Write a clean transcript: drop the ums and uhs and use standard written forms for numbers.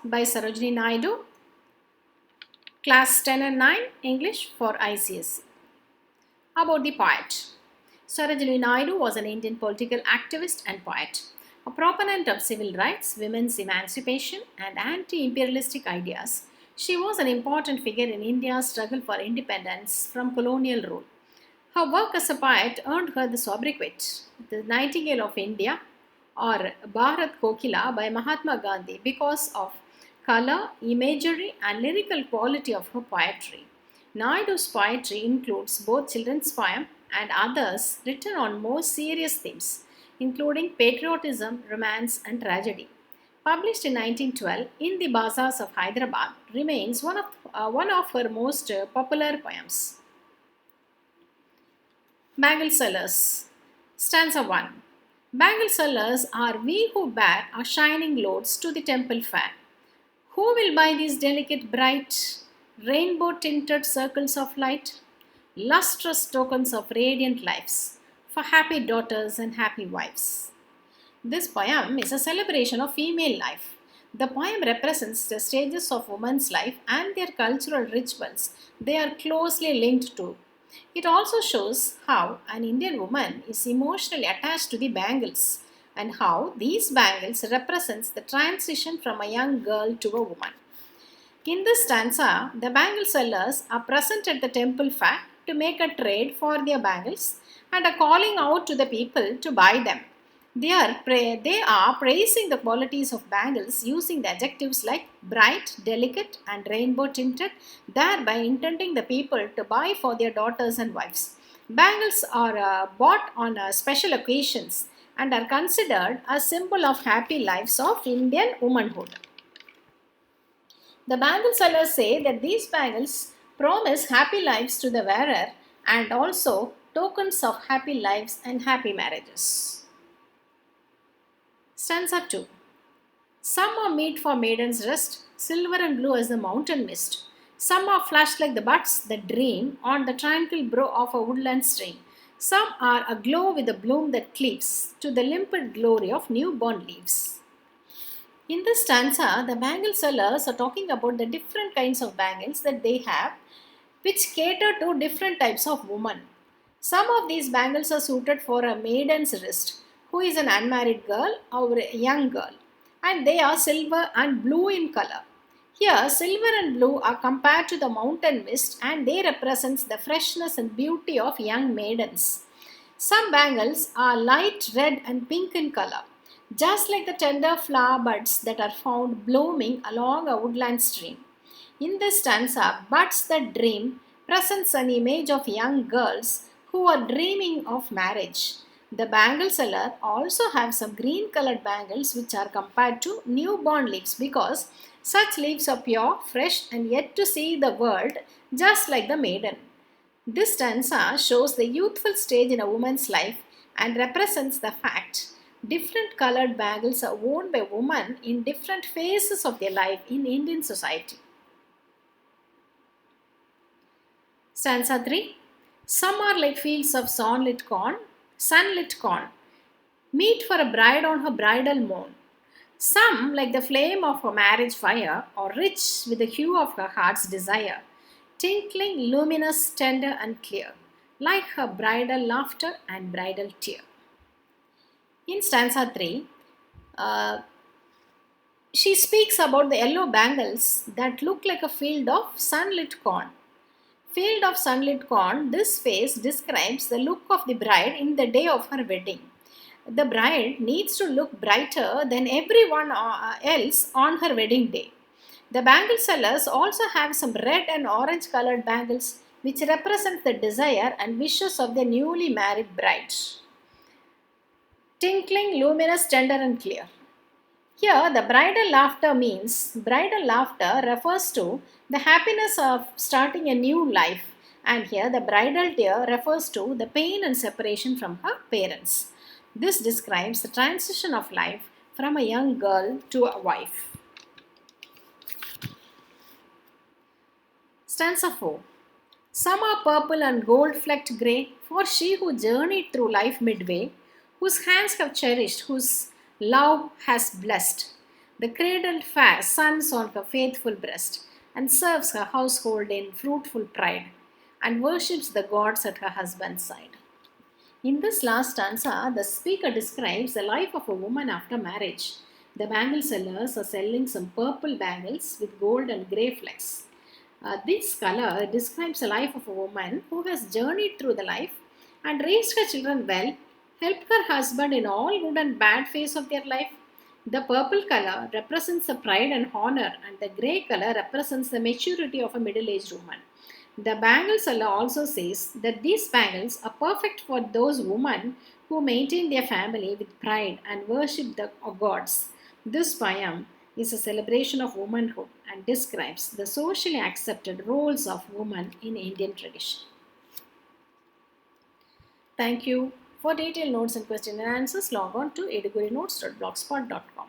by Sarojini Naidu, Class 10 and 9, English for ICSE. About the poet. Sarojini Naidu was an Indian political activist and poet, a proponent of civil rights, women's emancipation, and anti-imperialistic ideas. She was an important figure in India's struggle for independence from colonial rule. Her work as a poet earned her the sobriquet, the Nightingale of India, or Bharat Kokila by Mahatma Gandhi because of color, imagery, and lyrical quality of her poetry. Naidu's poetry includes both children's poems and others written on more serious themes, including patriotism, romance, and tragedy. Published in 1912 in the bazaars of Hyderabad, remains one of her most popular poems. Bangle Sellers. Stanza 1. Bangle sellers are we who bear our shining loads to the temple fair. Who will buy these delicate, bright, rainbow-tinted circles of light? Lustrous tokens of radiant lives for happy daughters and happy wives. This poem is a celebration of female life. The poem represents the stages of women's life and their cultural rituals they are closely linked to. It also shows how an Indian woman is emotionally attached to the bangles and how these bangles represents the transition from a young girl to a woman. In this stanza, the bangle sellers are present at the temple fair to make a trade for their bangles and are calling out to the people to buy them. They are praising the qualities of bangles using the adjectives like bright, delicate, and rainbow tinted, thereby intending the people to buy for their daughters and wives. Bangles are bought on special occasions and are considered a symbol of happy lives of Indian womanhood. The bangle sellers say that these bangles promise happy lives to the wearer and also tokens of happy lives and happy marriages. Stanza 2. Some are meet for maiden's rest, silver and blue as the mountain mist. Some are flushed like the buds that dream on the tranquil brow of a woodland stream. Some are aglow with the bloom that cleaves to the limpid glory of newborn leaves. In this stanza, the bangle sellers are talking about the different kinds of bangles that they have, which cater to different types of women. Some of these bangles are suited for a maiden's wrist, who is an unmarried girl or a young girl, and they are silver and blue in color. Here, silver and blue are compared to the mountain mist and they represent the freshness and beauty of young maidens. Some bangles are light red and pink in color, just like the tender flower buds that are found blooming along a woodland stream. In this stanza, Buds That Dream presents an image of young girls who are dreaming of marriage. The bangle seller also have some green colored bangles which are compared to newborn leaves because such leaves are pure, fresh and yet to see the world just like the maiden. This stanza shows the youthful stage in a woman's life and represents the fact different colored bangles are worn by women in different phases of their life in Indian society. Stanza 3. Some are like fields of sunlit corn, meet for a bride on her bridal morn. Some, like the flame of a marriage fire, are rich with the hue of her heart's desire, tinkling, luminous, tender and clear, like her bridal laughter and bridal tear. In stanza 3, she speaks about the yellow bangles that look like a field of sunlit corn. Field of sunlit corn, this phase describes the look of the bride in the day of her wedding. The bride needs to look brighter than everyone else on her wedding day. The bangle sellers also have some red and orange colored bangles which represent the desire and wishes of the newly married bride. Tinkling, luminous, tender and clear. Here, the bridal laughter refers to the happiness of starting a new life, and here the bridal tear refers to the pain and separation from her parents. This describes the transition of life from a young girl to a wife. Stanza 4. Some are purple and gold-flecked grey, for she who journeyed through life midway, whose hands have cherished, whose love has blessed. the cradled sons on her faithful breast, and serves her household in fruitful pride, and worships the gods at her husband's side. In this last stanza, the speaker describes the life of a woman after marriage. The bangle sellers are selling some purple bangles with gold and grey flecks. This color describes the life of a woman who has journeyed through the life and raised her children well, helped her husband in all good and bad phase of their life. The purple color represents the pride and honor, and the grey color represents the maturity of a middle-aged woman. The bangle seller also says that these bangles are perfect for those women who maintain their family with pride and worship the gods. This poem is a celebration of womanhood and describes the socially accepted roles of women in Indian tradition. Thank you. For detailed notes and question and answers, log on to edugurunotes.blogspot.com.